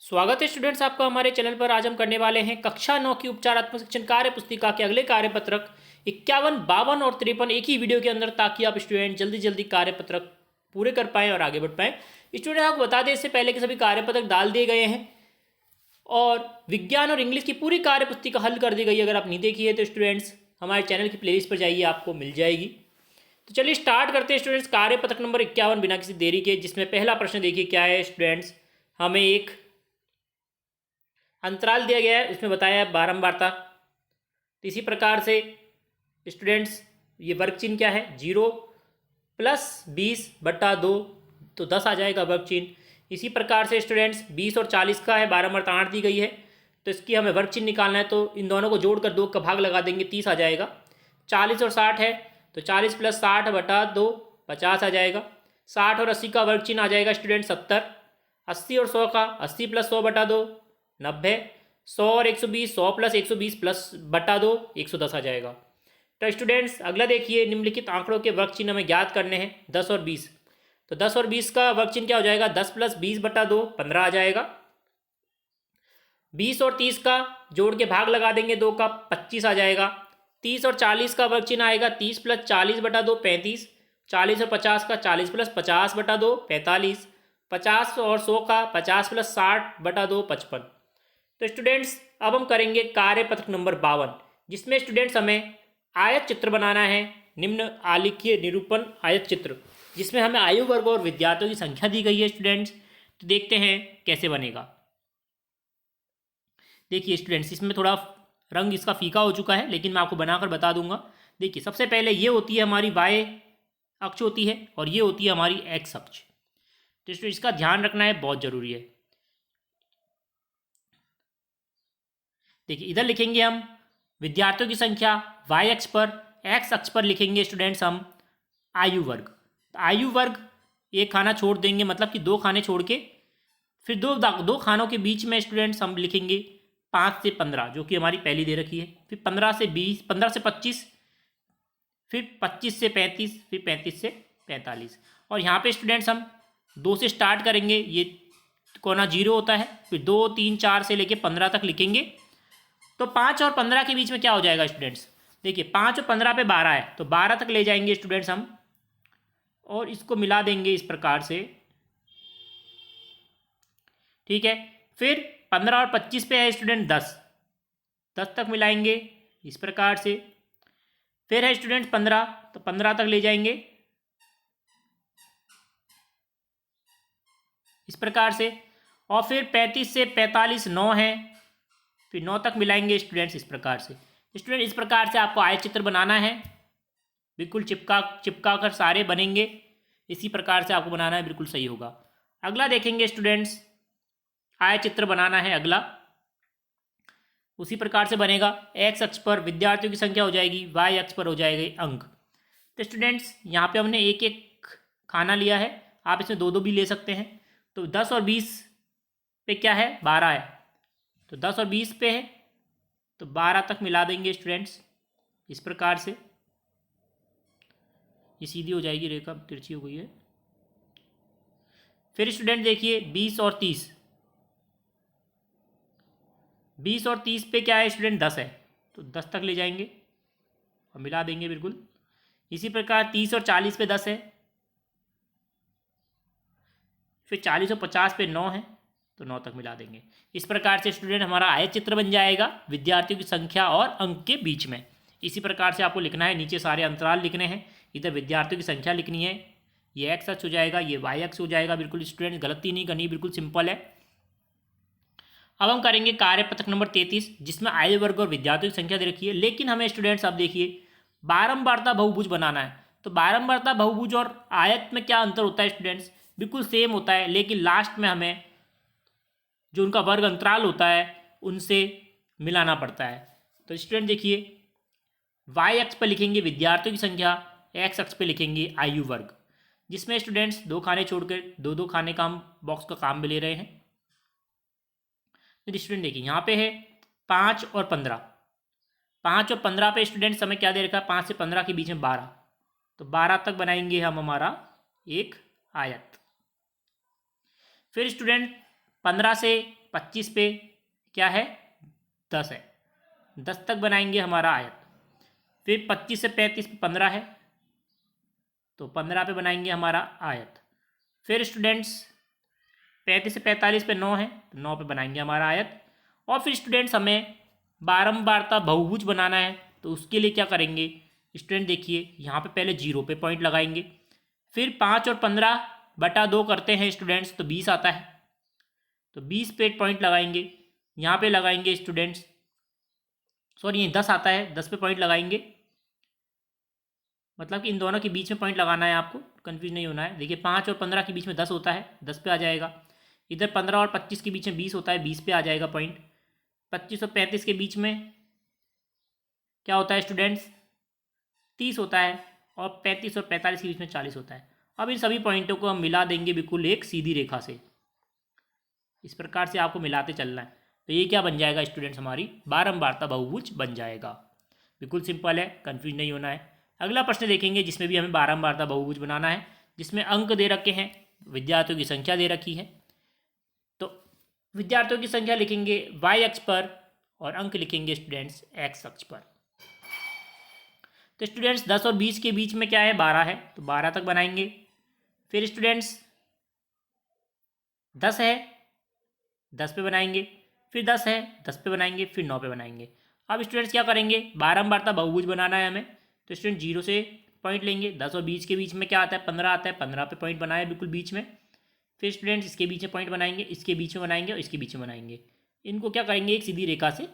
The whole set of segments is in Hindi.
स्वागत है स्टूडेंट्स आपका हमारे चैनल पर। आज हम करने वाले हैं कक्षा 9 की उपचारात्मक शिक्षण कार्य पुस्तिका के अगले कार्यपत्रक 51, 52 और 53 एक ही वीडियो के अंदर, ताकि आप स्टूडेंट जल्दी जल्दी कार्यपत्रक पूरे कर पाएँ और आगे बढ़ पाएँ। स्टूडेंट आपको बता दें इससे पहले कि सभी कार्यपत्रक डाल दिए गए हैं और विज्ञान और इंग्लिश की पूरी कार्य पुस्तिका हल कर दी गई है। अगर आप नहीं देखी है तो स्टूडेंट्स हमारे चैनल की प्लेलिस्ट पर जाइए, आपको मिल जाएगी। तो चलिए स्टार्ट करते हैं स्टूडेंट्स कार्यपत्रक नंबर 51 बिना किसी देरी के, जिसमें पहला प्रश्न देखिए क्या है स्टूडेंट्स। हमें एक अंतराल दिया गया है, उसमें बताया है बारंबारता। तो इसी प्रकार से स्टूडेंट्स ये वर्ग चिन्ह क्या है, 0 + 20/2 तो 10 आ जाएगा वर्ग चिन्ह। इसी प्रकार से स्टूडेंट्स 20 और 40 का है, बारंबारता 8 दी गई है, तो इसकी हमें वर्ग चिन्ह निकालना है। तो इन दोनों को जोड़कर 2 का भाग लगा देंगे, 30 आ जाएगा। 40 और 60 है, तो 40 + 60/2 50 आ जाएगा। 60 और 80 का वर्ग चिन्ह आ जाएगा स्टूडेंट 70। 80 और 100 का 80 + 100/2 90। 100 और 120 100 + 120 +/2 110 आ जाएगा। तो स्टूडेंट्स अगला देखिए, निम्नलिखित आंकड़ों के वर्ग चिन्ह हमें ज्ञात करने हैं 10 और 20। तो 10 और 20 का वर्ग चिन्ह क्या हो जाएगा, 10 + 20/2 15 आ जाएगा। 20 और 30 का जोड़ के भाग लगा देंगे 2 का, 25 आ जाएगा। 30 और 40 का वर्ग चिन्ह आएगा 30 + 40/2 35। 40 और 50 का 40 + 50/2 45। 50 और 100 का 50 + 60/2 55। तो स्टूडेंट्स अब हम करेंगे कार्यपत्रक नंबर 52, जिसमें स्टूडेंट्स हमें आयत चित्र बनाना है। निम्न आलेखीय निरूपण आयत चित्र, जिसमें हमें आयु वर्ग और विद्यार्थियों की संख्या दी गई है स्टूडेंट्स। तो देखते हैं कैसे बनेगा। देखिए स्टूडेंट्स, इसमें थोड़ा रंग इसका फीका हो चुका है, लेकिन मैं आपको बनाकर बता दूंगा। देखिए सबसे पहले ये होती है हमारी y अक्ष होती है, और ये होती है हमारी x अक्ष। तो इसका ध्यान रखना है, बहुत जरूरी है। देखिए इधर लिखेंगे हम विद्यार्थियों की संख्या y अक्ष पर, x अक्ष पर लिखेंगे स्टूडेंट्स हम आयु वर्ग। आयु वर्ग एक खाना छोड़ देंगे, मतलब कि 2 खाने छोड़ के, फिर दो खानों के बीच में स्टूडेंट्स हम लिखेंगे 5 से 15, जो कि हमारी पहली दे रखी है। फिर 15 से 20, 15 से 25, फिर 25 से 35, फिर 35 से 45। और यहाँ पे स्टूडेंट्स हम 2 से स्टार्ट करेंगे, ये कोना 0 होता है, फिर 2, 3, 4 से लेके 15 तक लिखेंगे। तो 5 और 15 के बीच में क्या हो जाएगा स्टूडेंट्स, देखिए 5 और 15 पे 12 है, तो 12 तक ले जाएंगे स्टूडेंट्स हम, और इसको मिला देंगे इस प्रकार से, ठीक है। फिर 15 और 25 पे है स्टूडेंट 10 तक मिलाएंगे इस प्रकार से। फिर है स्टूडेंट 15, तो 15 तक ले जाएंगे इस प्रकार से। और फिर 35 से 45 9 है, फिर 9 तक मिलाएंगे स्टूडेंट्स इस प्रकार से। स्टूडेंट इस प्रकार से आपको आयत चित्र बनाना है, बिल्कुल चिपका कर सारे बनेंगे। इसी प्रकार से आपको बनाना है, बिल्कुल सही होगा। अगला देखेंगे स्टूडेंट्स, आयत चित्र बनाना है अगला, उसी प्रकार से बनेगा। x अक्ष पर विद्यार्थियों की संख्या हो जाएगी, y अक्ष पर हो जाएंगे अंक। तो स्टूडेंट्स यहाँ पे हमने एक एक खाना लिया है, आप इसमें 2 2 भी ले सकते हैं। तो 10 और 20 पे क्या है, 12 है, तो 10 और 20 पे है, तो 12 तक मिला देंगे स्टूडेंट्स इस प्रकार से। ये सीधी हो जाएगी, रेखा तिरछी हो गई है। फिर स्टूडेंट देखिए 20 और 30, 20 और 30 पे क्या है स्टूडेंट, 10 है, तो 10 तक ले जाएंगे और मिला देंगे बिल्कुल। इसी प्रकार 30 और 40 पे 10 है, फिर 40 और 50 पे 9 है, तो 9 तक मिला देंगे। इस प्रकार से स्टूडेंट हमारा आयत चित्र बन जाएगा विद्यार्थियों की संख्या और अंक के बीच में। इसी प्रकार से आपको लिखना है, नीचे सारे अंतराल लिखने हैं, इधर विद्यार्थियों की संख्या लिखनी है, ये एक्स अक्ष हो जाएगा, ये वाई अक्ष हो जाएगा। बिल्कुल स्टूडेंट गलती नहीं करनी, बिल्कुल सिंपल है। अब हम करेंगे कार्यपत्रक नंबर 33, जिसमें आयु वर्ग और विद्यार्थियों की संख्या दे रखी है। लेकिन हमें स्टूडेंट्स अब देखिए बारंबारता बहुभुज बनाना है। तो बारंबारता बहुभुज और आयत में क्या अंतर होता है स्टूडेंट्स, बिल्कुल सेम होता है, लेकिन लास्ट में हमें जो उनका वर्ग अंतराल होता है उनसे मिलाना पड़ता है। तो स्टूडेंट देखिए y अक्ष पर लिखेंगे विद्यार्थियों की संख्या, x अक्ष पर लिखेंगे आयु वर्ग, जिसमें स्टूडेंट्स 2 खाने छोड़कर 2 2 खाने का हम बॉक्स का काम भी ले रहे हैं। तो स्टूडेंट देखिए यहाँ पे है 5 और 15, 5 और 15 पे स्टूडेंट्स हमें क्या दे रखा है, 5 से 15 के बीच में 12, तो 12 तक बनाएंगे हम हमारा एक आयत। फिर स्टूडेंट 15 से 25 पे क्या है 10 है, 10 तक बनाएंगे हमारा आयत। फिर 25 से 35 पे 15 है, तो 15 पे बनाएंगे हमारा आयत। फिर स्टूडेंट्स 35 से 45 पे 9 है, तो 9 पे बनाएंगे हमारा आयत। और फिर स्टूडेंट्स हमें बारंबारता बहुभुज बनाना है, तो उसके लिए क्या करेंगे स्टूडेंट, देखिए यहाँ पे पहले 0 पे पॉइंट लगाएंगे, फिर 5 और 15/2 करते हैं स्टूडेंट्स, तो 20 आता है, तो 20 पे पॉइंट लगाएंगे। यहाँ पे लगाएंगे स्टूडेंट्स, सॉरी ये 10 आता है, 10 पे पॉइंट लगाएंगे, मतलब कि इन दोनों के बीच में पॉइंट लगाना है, आपको कंफ्यूज नहीं होना है। देखिए 5 और 15 के बीच में 10 होता है, 10 पे आ जाएगा। इधर 15 और 25 के बीच में 20 होता है, 20 पे आ जाएगा पॉइंट। 25 और 35 के बीच में क्या होता है स्टूडेंट्स 30 होता है, और 35 और 45 के बीच में 40 होता है। अब इन सभी पॉइंटों को हम मिला देंगे बिल्कुल एक सीधी रेखा से, इस प्रकार से आपको मिलाते चलना है। तो ये क्या बन जाएगा स्टूडेंट्स, हमारी बारंबारता बहुभुज बन जाएगा। बिल्कुल सिंपल है, कंफ्यूज नहीं होना है। अगला प्रश्न देखेंगे जिसमें भी हमें बारंबारता बहुभुज बनाना है, जिसमें अंक दे रखे हैं, विद्यार्थियों की संख्या दे रखी है। तो विद्यार्थियों की संख्या लिखेंगे y अक्ष पर और अंक लिखेंगे स्टूडेंट्स x अक्ष पर। तो स्टूडेंट्स 10 और 20 के बीच में क्या है 12 है, तो 12 तक बनाएंगे। फिर स्टूडेंट्स 10 है, 10 पे बनाएंगे, फिर 10 है, 10 पे बनाएंगे, फिर 9 पे बनाएंगे। अब स्टूडेंट्स क्या करेंगे, बारंबारता बहुभुज बनाना है हमें, तो स्टूडेंट 0 से पॉइंट लेंगे। 10 और 20 के बीच में क्या आता है 15 आता है, 15 पे पॉइंट बनाया बिल्कुल बीच में। फिर स्टूडेंट्स इसके बीच में पॉइंट बनाएंगे, इसके बीच में बनाएंगे और इसके बीच में बनाएंगे। इनको क्या करेंगे एक सीधी रेखा से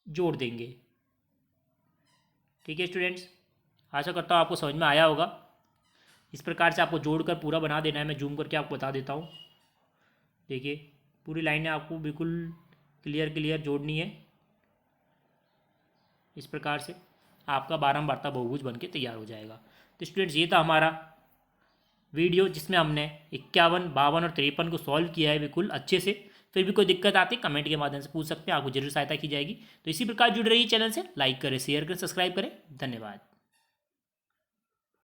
जोड़ देंगे। ठीक है स्टूडेंट्स, आशा करता हूँ आपको समझ में आया होगा। इस प्रकार से आपको जोड़कर पूरा बना देना है। मैं जूम करके आपको बता देता हूँ। देखिए पूरी लाइनें आपको बिल्कुल क्लियर जोड़नी है। इस प्रकार से आपका बारंबारता बहुभुज बनके तैयार हो जाएगा। तो स्टूडेंट्स ये था हमारा वीडियो, जिसमें हमने 51, 52 और 53 को सॉल्व किया है बिल्कुल अच्छे से। फिर भी कोई दिक्कत आती है कमेंट के माध्यम से पूछ सकते हैं, आपको जरूर सहायता की जाएगी। तो इसी प्रकार जुड़ रही चैनल से, लाइक करें, शेयर करें, सब्सक्राइब करें। धन्यवाद।